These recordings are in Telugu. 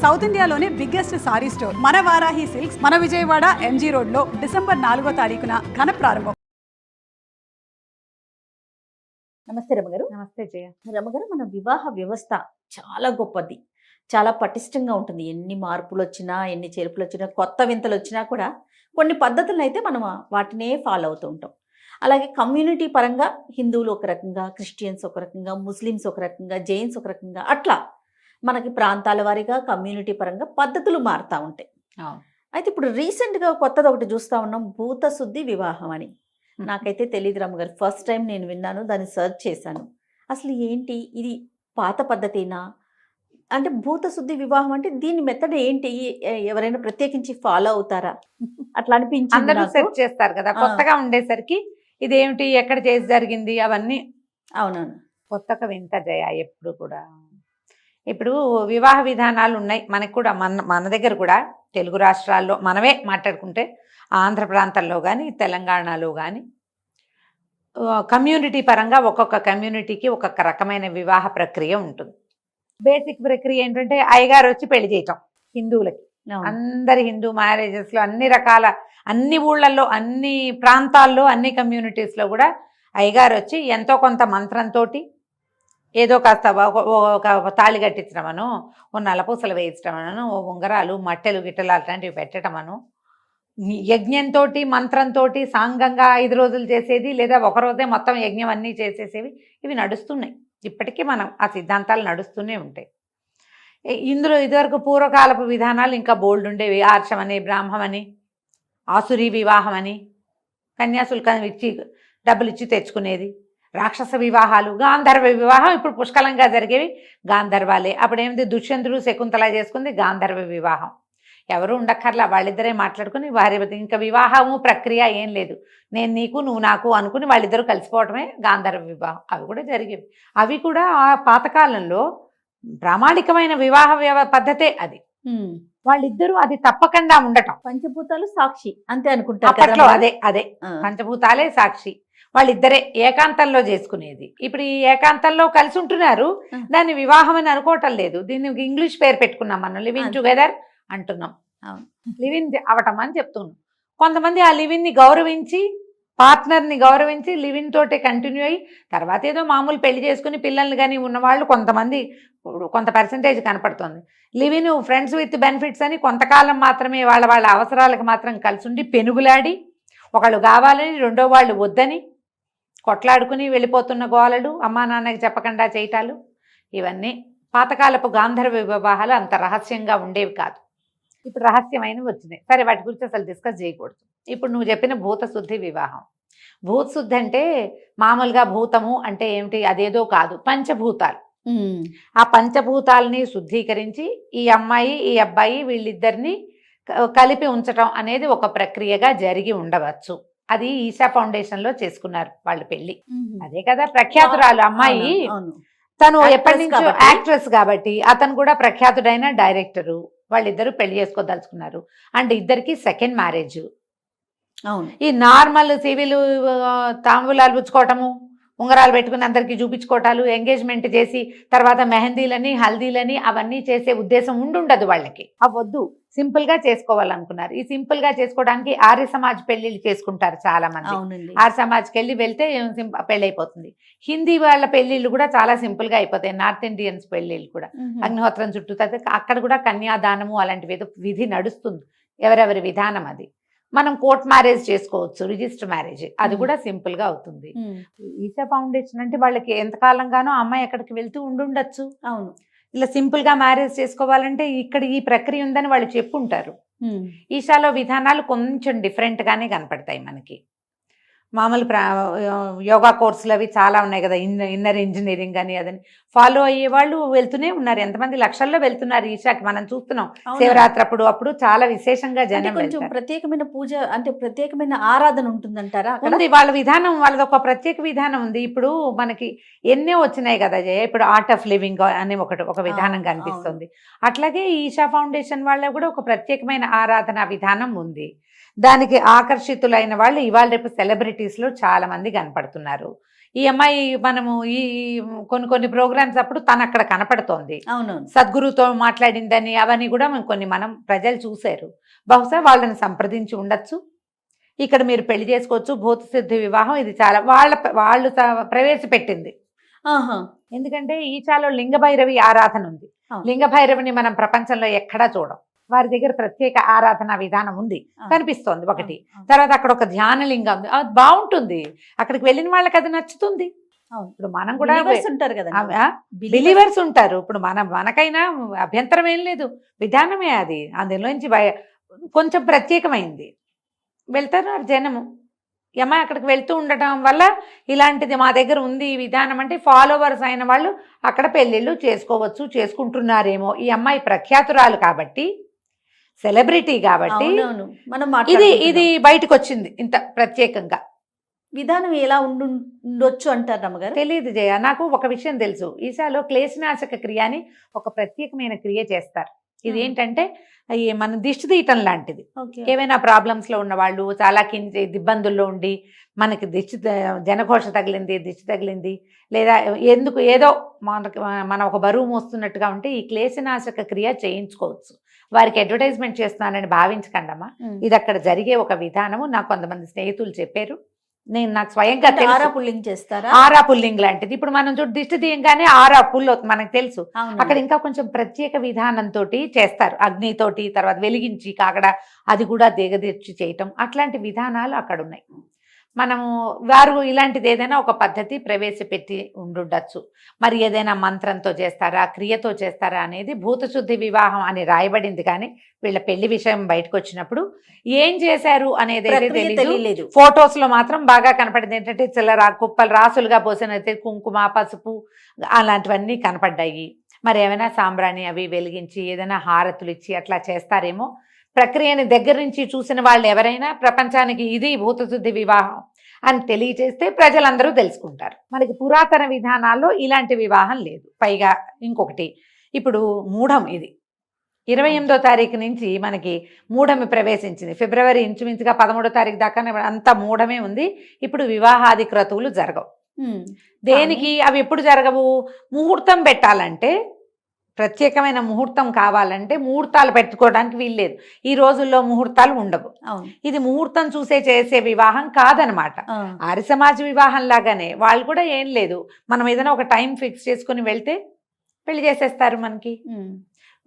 సౌత్ ఇండియాలోనే బిగ్గెస్ట్ సారీ స్టోర్ మన వారాహి సిల్క్స్ మన విజయవాడ ఎంజీ రోడ్ లో డిసెంబర్ 4వ తారీఖున ఘన ప్రారంభం. నమస్తే రమగారు. నమస్తే జయ. రమగారు, మన వివాహ వ్యవస్థ చాలా గొప్పది, చాలా పటిష్టంగా ఉంటుంది. ఎన్ని మార్పులు వచ్చినా, ఎన్ని చేర్పులు వచ్చినా, కొత్త వింతలు వచ్చినా కూడా కొన్ని పద్ధతులను అయితే మనం వాటినే ఫాలో అవుతూ ఉంటాం. అలాగే కమ్యూనిటీ పరంగా హిందువులు ఒక రకంగా, క్రిస్టియన్స్ ఒక రకంగా, ముస్లిమ్స్ ఒక రకంగా, జైన్స్ ఒక రకంగా, అట్లా మనకి ప్రాంతాల వారీగా కమ్యూనిటీ పరంగా పద్ధతులు మారుతూ ఉంటాయి. అయితే ఇప్పుడు రీసెంట్గా కొత్తది ఒకటి చూస్తూ ఉన్నాం, భూత శుద్ధి వివాహం అని. నాకైతే తెలియదు రమ్మగారు, ఫస్ట్ టైం నేను విన్నాను, దాన్ని సెర్చ్ చేశాను. అసలు ఏంటి ఇది, పాత పద్ధతేనా? అంటే భూత శుద్ధి వివాహం అంటే దీని మెథడ్ ఏంటి? ఎవరైనా ప్రత్యేకించి ఫాలో అవుతారా? అట్లా అనిపించింది. అందరూ సెర్చ్ చేస్తారు కదా, కొత్తగా ఉండేసరికి ఇదేమిటి, ఎక్కడ చేసి జరిగింది అవన్నీ. అవునవును, కొత్తగా వింత జయ. ఎప్పుడు కూడా ఇప్పుడు వివాహ విధానాలు ఉన్నాయి మనకు కూడా, మన దగ్గర కూడా తెలుగు రాష్ట్రాల్లో మనమే మాట్లాడుకుంటే, ఆంధ్ర ప్రాంతంలో కానీ తెలంగాణలో కానీ కమ్యూనిటీ పరంగా ఒక్కొక్క కమ్యూనిటీకి ఒక్కొక్క రకమైన వివాహ ప్రక్రియ ఉంటుంది. బేసిక్ ప్రక్రియ ఏంటంటే అయ్యగారు వచ్చి పెళ్లి చేయటం. హిందువులకి అందరి హిందూ మ్యారేజెస్లో అన్ని రకాల, అన్ని ఊళ్ళల్లో, అన్ని ప్రాంతాల్లో, అన్ని కమ్యూనిటీస్లో కూడా అయ్యగారు వచ్చి ఎంతో కొంత మంత్రంతో ఏదో కాస్త ఒక తాళి కట్టించడమను, ఓ నలపూసలు వేయించడమను, ఓ ఉంగరాలు, మట్టెలు, గిట్టెలు అట్లాంటివి పెట్టడమను, యజ్ఞంతో, మంత్రంతో, సాంగంగా 5 రోజులు చేసేది, లేదా ఒకరోజే మొత్తం యజ్ఞం అన్నీ చేసేసేవి, ఇవి నడుస్తున్నాయి. ఇప్పటికీ మనం ఆ సిద్ధాంతాలు నడుస్తూనే ఉంటాయి. ఇందులో ఇదివరకు పూర్వకాలపు విధానాలు ఇంకా బోల్డ్ ఉండేవి. ఆర్షమని, బ్రాహ్మమని, ఆసురీ వివాహం అని, కన్యాశుల్కం ఇచ్చి డబ్బులు ఇచ్చి తెచ్చుకునేది, రాక్షస వివాహాలు, గాంధర్వ వివాహం ఇప్పుడు పుష్కలంగా జరిగేవి గాంధర్వాలే. అప్పుడేమిటి, దుష్యంతుడు శకుంతల చేసుకుంది గాంధర్వ వివాహం. ఎవరు ఉండక్కర్లా, వాళ్ళిద్దరే మాట్లాడుకుని వారి ఇంకా వివాహము ప్రక్రియ ఏం లేదు, నేను నీకు నువ్వు నాకు అనుకుని వాళ్ళిద్దరూ కలిసిపోవటమే గాంధర్వ వివాహం. అవి కూడా జరిగేవి. అవి కూడా ఆ పాతకాలంలో ప్రామాణికమైన వివాహ పద్ధతే అది. వాళ్ళిద్దరూ అది తప్పకుండా ఉండటం. పంచభూతాలు సాక్షి అంతే అనుకుంటారు అప్పట్లో. అదే పంచభూతాలే సాక్షి. వాళ్ళిద్దరే ఏకాంతంలో చేసుకునేది. ఇప్పుడు ఈ ఏకాంతంలో కలిసి ఉంటున్నారు, దాన్ని వివాహం అని అనుకోవటం లేదు. దీన్ని ఇంగ్లీష్ పేరు పెట్టుకున్నాం మనం, లివింగ్ టుగెదర్ అంటున్నాం. లివిన్ అవటం అని చెప్తున్నాం. కొంతమంది ఆ లివిన్ని గౌరవించి, పార్ట్నర్ని గౌరవించి లివిన్ తోటే కంటిన్యూ అయ్యి తర్వాత ఏదో మామూలు పెళ్లి చేసుకుని పిల్లల్ని కానీ ఉన్నవాళ్ళు కొంతమంది, కొంత పర్సంటేజ్ కనపడుతుంది. లివిన్ ఫ్రెండ్స్ విత్ బెనిఫిట్స్ అని కొంతకాలం మాత్రమే వాళ్ళ అవసరాలకు మాత్రం కలిసి ఉండి పెనుగులాడి, ఒకళ్ళు కావాలని రెండో వాళ్ళు వద్దని కొట్లాడుకుని వెళ్ళిపోతున్న గోలలు, అమ్మా నాన్నకి చెప్పకుండా చేయటాలు, ఇవన్నీ పాతకాలపు గాంధర్వ వివాహాలు. అంత రహస్యంగా ఉండేవి కాదు, ఇప్పుడు రహస్యమైనవి వచ్చినాయి. సరే, వాటి గురించి అసలు డిస్కస్ చేయకూడదు. ఇప్పుడు నువ్వు చెప్పిన భూత శుద్ధి వివాహం. భూత శుద్ధి అంటే మామూలుగా భూతము అంటే ఏమిటి, అదేదో కాదు, పంచభూతాలు. ఆ పంచభూతాలని శుద్ధీకరించి ఈ అమ్మాయి ఈ అబ్బాయి వీళ్ళిద్దరిని కలిపి ఉంచటం అనేది ఒక ప్రక్రియగా జరిగి ఉండవచ్చు. అది ఈశా ఫౌండేషన్ లో చేసుకున్నారు వాళ్ళు పెళ్లి. అదే కదా ప్రఖ్యాతురాలు అమ్మాయి. తను ఎప్పటి నుంచో యాక్ట్రెస్ కాబట్టి, అతను కూడా ప్రఖ్యాతుడైన డైరెక్టరు. వాళ్ళిద్దరూ పెళ్లి చేసుకోదలుచుకున్నారు. అండ్ ఇద్దరికి సెకండ్ మ్యారేజ్. ఈ నార్మల్ సివిల్ తాంబూలాలు పుచ్చుకోవటము, ఉంగరాలు పెట్టుకుని అందరికీ చూపించుకోవటాలు, ఎంగేజ్మెంట్ చేసి తర్వాత మెహందీలని, హల్దీలని అవన్నీ చేసే ఉద్దేశం ఉండదు వాళ్ళకి. అవద్దు, సింపుల్ గా చేసుకోవాలనుకున్నారు. ఈ సింపుల్ గా చేసుకోవడానికి ఆర్య సమాజ్ పెళ్లిళ్ళు చేసుకుంటారు చాలా మంది. ఆర్య సమాజ్కి వెళ్ళి వెళ్తే పెళ్లి అయిపోతుంది. హిందీ వాళ్ళ పెళ్లిళ్ళు కూడా చాలా సింపుల్ గా అయిపోతాయి. నార్త్ ఇండియన్స్ పెళ్లిళ్ళు కూడా అగ్నిహోత్రం చుట్టూ, అక్కడ కూడా కన్యాదానము అలాంటివి ఏదో విధి నడుస్తుంది. ఎవరెవరి విధానం అది. మనం కోర్ట్ మ్యారేజ్ చేసుకోవచ్చు, రిజిస్టర్ మ్యారేజ్, అది కూడా సింపుల్ గా అవుతుంది. ఈశా ఫౌండేషన్ అంటే వాళ్ళకి ఎంతకాలంగానో అమ్మాయి ఎక్కడికి వెళ్తూ ఉండుండొచ్చు. అవును, ఇలా సింపుల్ గా మ్యారేజ్ చేసుకోవాలంటే ఇక్కడ ఈ ప్రక్రియ ఉందని వాళ్ళు చెప్పుంటారు. ఈశాలో విధానాలు కొంచెం డిఫరెంట్ గానే కనపడతాయి మనకి. మామూలు యోగా కోర్సులు అవి చాలా ఉన్నాయి కదా, ఇన్నర్ ఇంజనీరింగ్ అని అదని ఫాలో అయ్యే వాళ్ళు వెళ్తూనే ఉన్నారు. ఎంతమంది లక్షల్లో వెళ్తున్నారు ఈశాకి, మనం చూస్తున్నాం. శివరాత్రి అప్పుడు చాలా విశేషంగా జనం. కొంచెం ప్రత్యేకమైన పూజ అంటే ప్రత్యేకమైన ఆరాధన ఉంటుందంటారా? ఉంది, వాళ్ళ విధానం, వాళ్ళది ఒక ప్రత్యేక విధానం ఉంది. ఇప్పుడు మనకి ఎన్నో వచ్చినాయి కదా జయ, ఇప్పుడు ఆర్ట్ ఆఫ్ లివింగ్ అని ఒక విధానం కనిపిస్తుంది. అట్లాగే ఈశా ఫౌండేషన్ వాళ్ళ కూడా ఒక ప్రత్యేకమైన ఆరాధన విధానం ఉంది. దానికి ఆకర్షితులైన వాళ్ళు ఇవాళ రేపు సెలబ్రిటీస్లో చాలా మంది కనపడుతున్నారు. ఈ అమ్మాయి మనము ఈ కొన్ని ప్రోగ్రామ్స్ అప్పుడు తను అక్కడ కనపడుతోంది. అవునవును. సద్గురుతో మాట్లాడిందని అవన్నీ కూడా మనం ప్రజలు చూశారు. బహుశా వాళ్ళని సంప్రదించి ఉండొచ్చు. ఇక్కడ మీరు పెళ్లి చేసుకోవచ్చు, భూతసిద్ధి వివాహం ఇది చాలా వాళ్ళు ప్రవేశపెట్టింది. ఆహా. ఎందుకంటే ఈచాలో లింగభైరవి ఆరాధన ఉంది. అవును. లింగభైరవిని మనం ప్రపంచంలో ఎక్కడా చూడం. వారి దగ్గర ప్రత్యేక ఆరాధన విధానం ఉంది, కనిపిస్తోంది ఒకటి. తర్వాత అక్కడ ఒక ధ్యానలింగం ఉంది, అది బాగుంటుంది. అక్కడికి వెళ్ళిన వాళ్ళకి అది నచ్చుతుంది. ఇప్పుడు మనం కూడా ఉంటారు కదా, బిలీవర్స్ ఉంటారు. ఇప్పుడు మనకైనా అభ్యంతరం ఏం లేదు, విధానమే అది. అందులోంచి కొంచెం ప్రత్యేకమైంది. వెళ్తారు ఆ జనము. ఈ అమ్మాయి అక్కడికి వెళ్తూ ఉండటం వల్ల ఇలాంటిది మా దగ్గర ఉంది ఈ విధానం అంటే ఫాలోవర్స్ అయిన వాళ్ళు అక్కడ పెళ్ళిళ్ళు చేసుకోవచ్చు, చేసుకుంటున్నారేమో. ఈ అమ్మాయి ప్రఖ్యాతురాలు కాబట్టి, సెలబ్రిటీ కాబట్టి ఇది బయటకు వచ్చింది ఇంత ప్రత్యేకంగా. విధానం ఎలా ఉండొచ్చు అంటారు రమ్మగారు? తెలియదు జయ, నాకు ఒక విషయం తెలుసు. ఈశాలో క్లేశనాశక క్రియ అని ఒక ప్రత్యేకమైన క్రియ చేస్తారు. ఇది ఏంటంటే మన దిష్టి తీయటం లాంటిది. ఏవైనా ప్రాబ్లమ్స్ లో ఉన్న వాళ్ళు, చాలా ఇబ్బందుల్లో ఉండి మనకి జనఘోష తగిలింది, దిష్టి తగిలింది, లేదా ఏదో మన ఒక బరువు మోస్తున్నట్టుగా ఉంటే ఈ క్లేశనాశక క్రియ చేయించుకోవచ్చు. వారికి అడ్వర్టైజ్మెంట్ చేస్తున్నానని భావించకండమ్మా, ఇది అక్కడ జరిగే ఒక విధానము. నాకు కొంతమంది స్నేహితులు చెప్పారు, నాకు స్వయంగా ఆరా పుల్లింగ్ చేస్తారా? ఆరా పుల్లింగ్ లాంటిది. ఇప్పుడు మనం దిష్టి తీయంగానే ఆరా పుల్ మనకు తెలుసు. అక్కడ ఇంకా కొంచెం ప్రత్యేక విధానంతో చేస్తారు, అగ్నితోటి, తర్వాత వెలిగించి కాకడ అది కూడా దిగదీర్చి చేయటం, అట్లాంటి విధానాలు అక్కడ ఉన్నాయి. వారు ఇలాంటిది ఏదైనా ఒక పద్ధతి ప్రవేశపెట్టి ఉండుండొచ్చు. మరి ఏదైనా మంత్రంతో చేస్తారా, క్రియతో చేస్తారా అనేది భూతశుద్ధి వివాహం అని రాయబడింది. కానీ వీళ్ళ పెళ్లి విషయం బయటకు వచ్చినప్పుడు ఏం చేశారు అనేది తెలియలేదు. ఫొటోస్ లో మాత్రం బాగా కనపడింది ఏంటంటే చిల్లర కుప్పలు రాసులుగా పోసినైతే కుంకుమ, పసుపు అలాంటివన్నీ కనపడ్డాయి. మరి ఏమైనా సాంబ్రాణి అవి వెలిగించి ఏదైనా హారతులు ఇచ్చి అట్లా చేస్తారేమో. ప్రక్రియని దగ్గర నుంచి చూసిన వాళ్ళు ఎవరైనా ప్రపంచానికి ఇది భూతశుద్ధి వివాహం అని తెలియజేస్తే ప్రజలందరూ తెలుసుకుంటారు. మనకి పురాతన విధానాల్లో ఇలాంటి వివాహం లేదు. పైగా ఇంకొకటి, ఇప్పుడు మూఢం, ఇది 28వ తారీఖు నుంచి మనకి మూఢమి ప్రవేశించింది. ఫిబ్రవరి ఇంచుమించుగా 13వ తారీఖు దాకా అంతా మూఢమే ఉంది. ఇప్పుడు వివాహాది క్రతువులు జరగవు. దేనికి అవి ఎప్పుడు జరగవు? ముహూర్తం పెట్టాలంటే, ప్రత్యేకమైన ముహూర్తం కావాలంటే ముహూర్తాలు పెట్టుకోవడానికి వీల్లేదు. ఈ రోజుల్లో ముహూర్తాలు ఉండవు. ఇది ముహూర్తం చూసే చేసే వివాహం కాదనమాట. ఆర్య సమాజ వివాహం లాగానే వాళ్ళు కూడా ఏం లేదు, మనం ఏదైనా ఒక టైం ఫిక్స్ చేసుకుని వెళ్తే పెళ్లి చేసేస్తారు మనకి.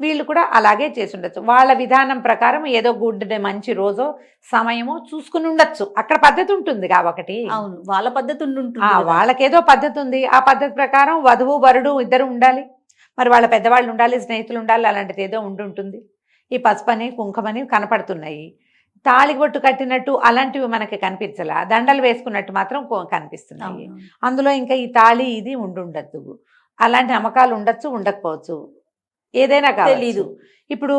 వీళ్ళు కూడా అలాగే చేసి ఉండొచ్చు. వాళ్ళ విధానం ప్రకారం ఏదో గుడ్ డే, మంచి రోజో సమయమో చూసుకుని ఉండొచ్చు. అక్కడ పద్ధతి ఉంటుంది కాబట్టి. అవును, వాళ్ళ పద్ధతి ఉంటుంది, వాళ్ళకేదో పద్ధతి ఉంది. ఆ పద్ధతి ప్రకారం వధువు వరుడు ఇద్దరు ఉండాలి, మరి వాళ్ళ పెద్దవాళ్ళు ఉండాలి, స్నేహితులు ఉండాలి, అలాంటిది ఏదో ఉండుంటుంది. ఈ పసుపని కుంకుమని కనపడుతున్నాయి. తాళిబొట్టు కట్టినట్టు అలాంటివి మనకి కనిపించలా, దండలు వేసుకున్నట్టు మాత్రం కనిపిస్తున్నాయి. అందులో ఇంకా ఈ తాళి ఇది ఉండుండద్దు. అలాంటి నమ్మకాలు ఉండొచ్చు, ఉండకపోవచ్చు, ఏదైనా తెలీదు. ఇప్పుడు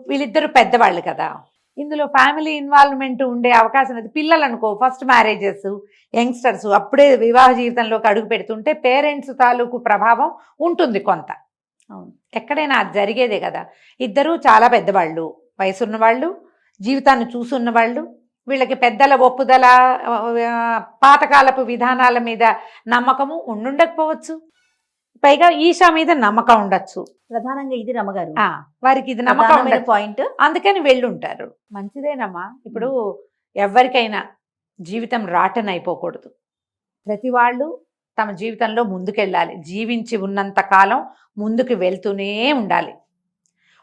వీళ్ళిద్దరు పెద్దవాళ్ళు కదా, ఇందులో ఫ్యామిలీ ఇన్వాల్వ్మెంట్ ఉండే అవకాశం లేదు. పిల్లలు అనుకో, ఫస్ట్ మ్యారేజెస్, యంగ్స్టర్స్ అప్పుడే వివాహ జీవితంలోకి అడుగు పెడుతుంటే పేరెంట్స్ తాలూకు ప్రభావం ఉంటుంది కొంత. ఎక్కడైనా అది జరిగేదే కదా. ఇద్దరు చాలా పెద్దవాళ్ళు, వయసున్న వాళ్ళు, జీవితాన్ని చూసున్న వాళ్ళు, వీళ్ళకి పెద్దల ఒప్పుదల, పాతకాలపు విధానాల మీద నమ్మకము ఉండుండకపోవచ్చు. పైగా ఈశా మీద నమ్మకం ఉండొచ్చు. ప్రధానంగా ఇది రమ్మగారు, వారికి ఇది నమ్మకం పాయింట్, అందుకని వెళ్ళుంటారు. మంచిదేనమ్మా. ఇప్పుడు ఎవరికైనా జీవితం రాటన్ అయిపోకూడదు. ప్రతి వాళ్ళు తమ జీవితంలో ముందుకెళ్ళాలి. జీవించి ఉన్నంత కాలం ముందుకు వెళ్తూనే ఉండాలి.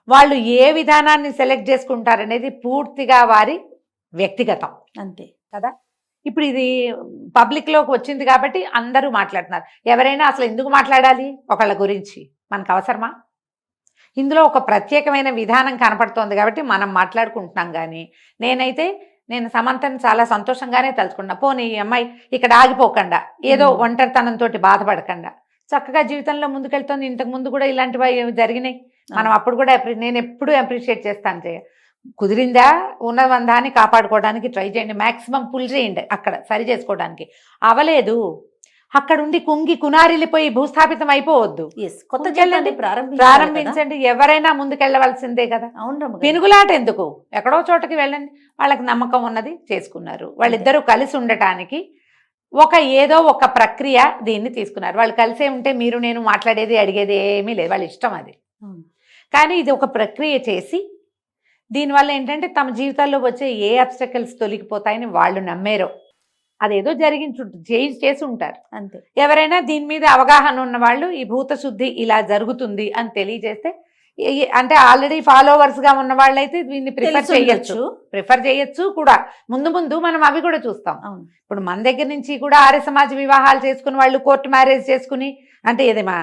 వాళ్ళు ఏ విధానాన్ని సెలెక్ట్ చేసుకుంటారనేది పూర్తిగా వారి వ్యక్తిగతం, అంతే కదా. ఇప్పుడు ఇది పబ్లిక్లోకి వచ్చింది కాబట్టి అందరూ మాట్లాడుతున్నారు. ఎవరైనా అసలు ఎందుకు మాట్లాడాలి ఒకళ్ళ గురించి? మనకు అవసరమా? ఇందులో ఒక ప్రత్యేకమైన విధానం కనపడుతోంది కాబట్టి మనం మాట్లాడుకుంటున్నాం. కానీ నేను సమంతని చాలా సంతోషంగానే తలుచుకున్నా. పోనీ ఈ అమ్మాయి ఇక్కడ ఆగిపోకుండా, ఏదో ఒంటరితనంతో బాధపడకుండా చక్కగా జీవితంలో ముందుకెళ్తుంది. ఇంతకు ముందు కూడా ఇలాంటివి జరిగినాయి. మనం అప్పుడు కూడా నేను ఎప్పుడు అప్రిషియేట్ చేస్తాను. కుదిరిందా ఉన్న బంధాన్ని కాపాడుకోవడానికి ట్రై చేయండి, మ్యాక్సిమం పుల్ చేయండి, అక్కడ సరి చేసుకోవడానికి. అవలేదు, అక్కడ ఉండి కుంగి కునారిల్లిపోయి భూస్థాపితం అయిపోవద్దు. కొత్త ముందుకెళ్ళండి, జీవితాన్ని ప్రారంభించండి. ఎవరైనా ముందుకెళ్ళవలసిందే కదా. అవును రమ్మగారు. పెనుగులాట ఎందుకు, ఎక్కడో చోటకి వెళ్ళండి. వాళ్ళకి నమ్మకం ఉన్నది చేసుకున్నారు. వాళ్ళిద్దరూ కలిసి ఉండటానికి ఏదో ఒక ప్రక్రియ దీన్ని తీసుకున్నారు. వాళ్ళు కలిసే ఉంటే మీరు నేను మాట్లాడేది అడిగేది ఏమీ లేదు, వాళ్ళ ఇష్టం అది. కానీ ఇది ఒక ప్రక్రియ చేసి దీనివల్ల ఏంటంటే తమ జీవితాల్లో వచ్చే ఏ అబ్స్టకల్స్ తొలగిపోతాయని వాళ్ళు నమ్మేరో అదేదో చేసి ఉంటారు అంతే. ఎవరైనా దీని మీద అవగాహన ఉన్న వాళ్ళు ఈ భూత శుద్ధి ఇలా జరుగుతుంది అని తెలియజేస్తే, అంటే ఆల్రెడీ ఫాలోవర్స్ గా ఉన్న వాళ్ళైతే దీన్ని ప్రిఫర్ చేయొచ్చు కూడా. ముందు ముందు మనం అవి కూడా చూస్తాం. ఇప్పుడు మన దగ్గర నుంచి కూడా ఆర్య సమాజ వివాహాలు చేసుకుని వాళ్ళు కోర్టు మ్యారేజ్ చేసుకుని, అంటే ఏదేమా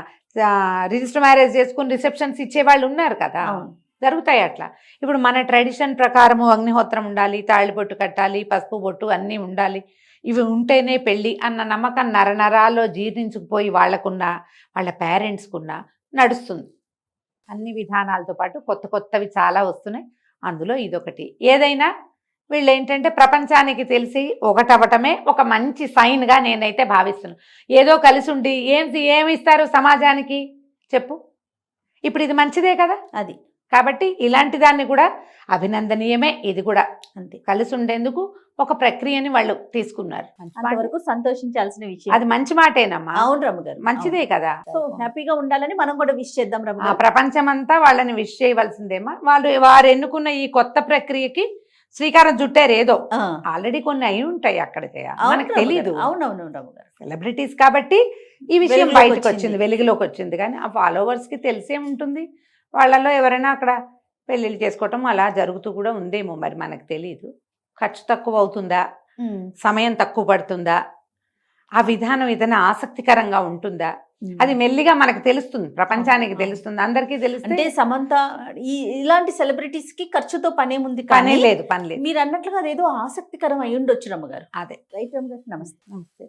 రిజిస్టర్ మ్యారేజ్ చేసుకుని రిసెప్షన్స్ ఇచ్చే వాళ్ళు ఉన్నారు కదా, జరుగుతాయి అట్లా. ఇప్పుడు మన ట్రెడిషన్ ప్రకారము అగ్నిహోత్రం ఉండాలి, తాళిబొట్టు కట్టాలి, పసుపు బొట్టు అన్నీ ఉండాలి, ఇవి ఉంటేనే పెళ్ళి అన్న నమ్మకం నరనరాల్లో జీర్ణించుకుపోయి వాళ్ళకున్నా వాళ్ళ పేరెంట్స్కున్నా నడుస్తుంది. అన్ని విధానాలతో పాటు కొత్త కొత్తవి చాలా వస్తున్నాయి, అందులో ఇదొకటి. ఏదైనా వీళ్ళు ఏంటంటే ప్రపంచానికి తెలిసి ఒకటవటమే ఒక మంచి సైన్గా నేనైతే భావిస్తున్నాను. ఏదో కలిసి ఉండి ఏమి ఇస్తారు సమాజానికి చెప్పు, ఇప్పుడు ఇది మంచిదే కదా అది. కాబట్టి ఇలాంటి దాన్ని కూడా అభినందనీయమే. ఇది కూడా అంతే, కలిసి ఉండేందుకు ఒక ప్రక్రియని వాళ్ళు తీసుకున్నారు. అంతవరకు సంతోషించాల్సిన విషయం. అది మంచి మాటేనమ్మా. అవును రమ్మ గారు, మంచిదే కదా. సో హ్యాపీగా ఉండాలని మనం కూడా విష్ చేద్దాం రమ్మ. ప్రపంచం అంతా వాళ్ళని విష్ చేయవలసిందేమా. వారు ఎన్నుకున్న ఈ కొత్త ప్రక్రియకి శ్రీకారం చుట్టారు. ఏదో ఆల్రెడీ కొన్ని అయి ఉంటాయి అక్కడికి, మనకు తెలియదు. అవునవును రమ్మ గారు, సెలబ్రిటీస్ కాబట్టి ఈ విషయం బయటకు వచ్చింది, వెలుగులోకి వచ్చింది. కానీ ఆ ఫాలోవర్స్ కి తెలిసే ఉంటుంది. వాళ్ళలో ఎవరైనా అక్కడ పెళ్ళిళ్ళు చేసుకోవటం అలా జరుగుతూ కూడా ఉందేమో, మరి మనకు తెలియదు. ఖర్చు తక్కువ అవుతుందా, సమయం తక్కువ పడుతుందా, ఆ విధానం ఏదైనా ఆసక్తికరంగా ఉంటుందా, అది మెల్లిగా మనకు తెలుస్తుంది, ప్రపంచానికి తెలుస్తుంది, అందరికీ తెలుస్తుంది. అంటే సమంత ఇలాంటి సెలబ్రిటీస్ కి ఖర్చుతో పనేముంది, పని లేదు. మీరు అన్నట్లుగా అదేదో ఆసక్తికరం అయి ఉండొచ్చు రమ్మ గారు. అదే. రైట్ రమ్మ గారు, నమస్తే. నమస్తే.